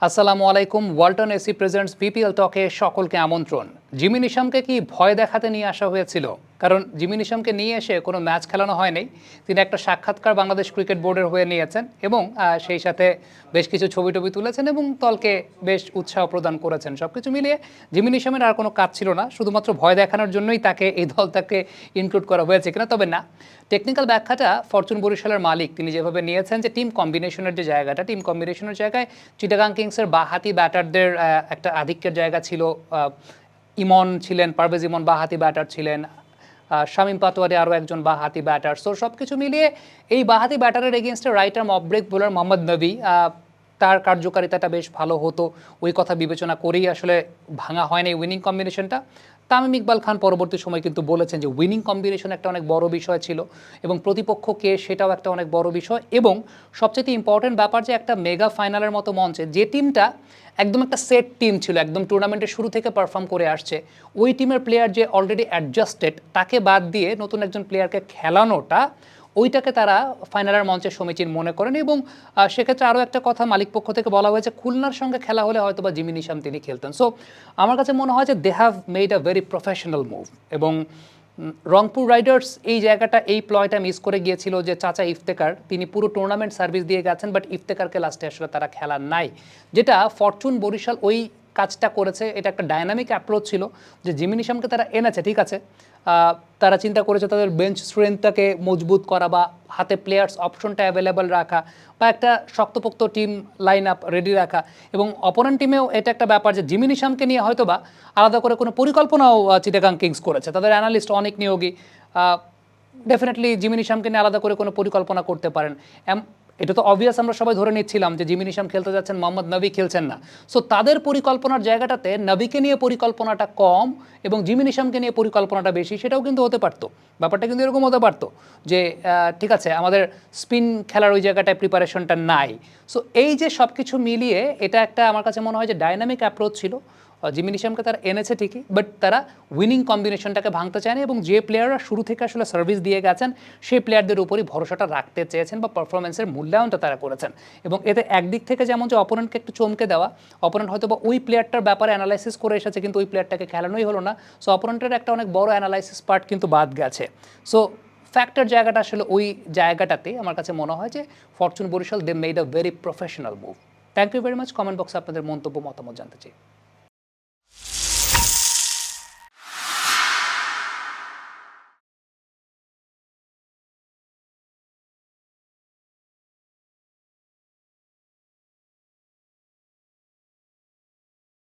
আসসালামু আলাইকুম। Walton AC presents BPL টকে সকলকে আমন্ত্রণ। জিমি নিশামকে কি ভয় দেখাতে নিয়ে আসা হয়েছিল? কারণ জিমি নিশামকে নিয়ে এসে কোনো ম্যাচ খেলানো হয়নি। তিনি একটা সাক্ষাৎকার বাংলাদেশ ক্রিকেট বোর্ডের হয়ে নিয়েছেন এবং সেই সাথে বেশ কিছু ছবি-টবি তুলেছেন এবং দলকে বেশ উৎসাহ প্রদান করেছেন। সবকিছু মিলিয়ে জিমি নিশামের আর কোনো কাজ ছিল না। শুধুমাত্র ভয় দেখানোর জন্যই তাকে এই দলটাকে ইনক্লুড করা হয়েছে কিনা, তবে না। টেকনিক্যাল ব্যাখ্যাটা ফরচুন বরিশালের মালিক তিনি যেভাবে নিয়েছেন যে টিম কম্বিনেশনের যে জায়গাটা, টিম কম্বিনেশনের জায়গায় চিটাগাং কিংসের বাঁহাতি ব্যাটারদের একটা আধিক্যের জায়গা ছিল। ইমন ছিলেন, পারভেজ ইমন বাঁহাতি ব্যাটার ছিলেন, শামীম পাটোয়ারি আরও একজন বাঁহাতি ব্যাটার। সো সব কিছু মিলিয়ে এই বাঁহাতি ব্যাটারের এগেনস্টে right arm off break bowler Mohammad Nabi, তার কার্যকারিতাটা বেশ ভালো হতো, ওই কথা বিবেচনা করেই আসলে ভাঙা হয়নি উইনিং কম্বিনেশনটা। তামিম ইকবাল খান পরবর্তী সময় কিন্তু বলেছেন যে উইনিং কম্বিনেশন একটা অনেক বড় বিষয় ছিল এবং প্রতিপক্ষ কে সেটাও একটা অনেক বড় বিষয়। এবং সবচেয়ে ইম্পর্টেন্ট ব্যাপার যে একটা মেগা ফাইনালের মতো মঞ্চে যে টিমটা একদম একটা সেট টিম ছিল, একদম টুর্নামেন্টের শুরু থেকে পারফর্ম করে আসছে, ওই টিমের প্লেয়ার যে অলরেডি অ্যাডজাস্টেড, তাকে বাদ দিয়ে নতুন একজন প্লেয়ারকে খেলানোটা, ওইটাকে তারা ফাইনালের মঞ্চে সমীচীন মনে করেন। এবং সেক্ষেত্রে আরও একটা কথা মালিক পক্ষ থেকে বলা হয়েছে, খুলনার সঙ্গে খেলা হলে হয়তো বা জিমি নিশাম তিনি খেলতেন। সো আমার কাছে মনে হয় যে they have made a very professional move. এবং রংপুর রাইডার্স এই জায়গাটা, এই প্লয়টা মিস করে গিয়েছিল যে চাচা ইফতেকার তিনি পুরো টুর্নামেন্ট সার্ভিস দিয়ে গেছেন, বাট ইফতেকারকে লাস্টে আসলে তারা খেলার নাই। যেটা ফরচুন বরিশাল ওই কাজটা করেছে, এটা একটা ডায়নামিক অ্যাপ্রোচ ছিল যে জিমি নিশামকে তারা এনেছে, ঠিক আছে, তারা চিন্তা করেছে তাদের বেঞ্চ স্ট্রেংথটাকে মজবুত করা বা হাতে প্লেয়ার্স অপশনটা অ্যাভেলেবল রাখা বা একটা শক্তপোক্ত টিম লাইন আপ রেডি রাখা। এবং অপোনেন্ট টিমেও এটা একটা ব্যাপার যে জিমি নিশামকে নিয়ে হয়তো বা আলাদা করে কোনো পরিকল্পনাও চিটাগাং কিংস করেছে, তাদের অ্যানালিস্ট অনেক নিয়োগী ডেফিনেটলি জিমি নিশামকে নিয়ে আলাদা করে কোনো পরিকল্পনা করতে পারেন। এটা তো অবভিয়াস, আমরা সবাই ধরে নিচ্ছিলাম যে জিমি নিশাম খেলতে যাচ্ছেন, মোহাম্মদ নবী খেলছেন না। সো তাদের পরিকল্পনার জায়গাটাতে নবীকে নিয়ে পরিকল্পনাটা কম এবং জিমি নিশামকে নিয়ে পরিকল্পনাটা বেশি, সেটাও কিন্তু হতে পারতো। ব্যাপারটা কিন্তু এরকম হতে পারতো যে ঠিক আছে, আমাদের স্পিন খেলার ওই জায়গাটায় প্রিপারেশনটা নাই। সো এই যে সব কিছু মিলিয়ে এটা একটা আমার কাছে মনে হয় যে ডাইনামিক অ্যাপ্রোচ ছিল। জিমি নিশামকে তারা এনেছে ঠিকই, বাট তারা উইনিং কম্বিনেশনটাকে ভাঙতে চায়নি এবং যে প্লেয়াররা শুরু থেকে আসলে সার্ভিস দিয়ে গেছেন সেই প্লেয়ারদের উপরই ভরসাটা রাখতে চেয়েছেন বা পারফরমেন্সের মূল্যায়নটা তারা করেছেন। এবং এতে একদিক থেকে যেমন যে অপোনেন্টকে একটু চমকে দেওয়া, অপোনেন্ট হয়তো বা ওই প্লেয়ারটার ব্যাপারে অ্যানালাইসিস করে এসেছে কিন্তু ওই প্লেয়ারটাকে খেলানোই হলো না। সো অপোনেন্টের একটা অনেক বড় অ্যানালাইসিস পার্ট কিন্তু বাদ গেছে। সো ফ্যাক্টর জায়গাটা আসলে ওই জায়গাটাতে আমার কাছে মনে হয় যে fortune Barishal they made a very professional move. Thank you very much. Comment বক্সে আপনাদের মন্তব্য মতামত জানতে চাই।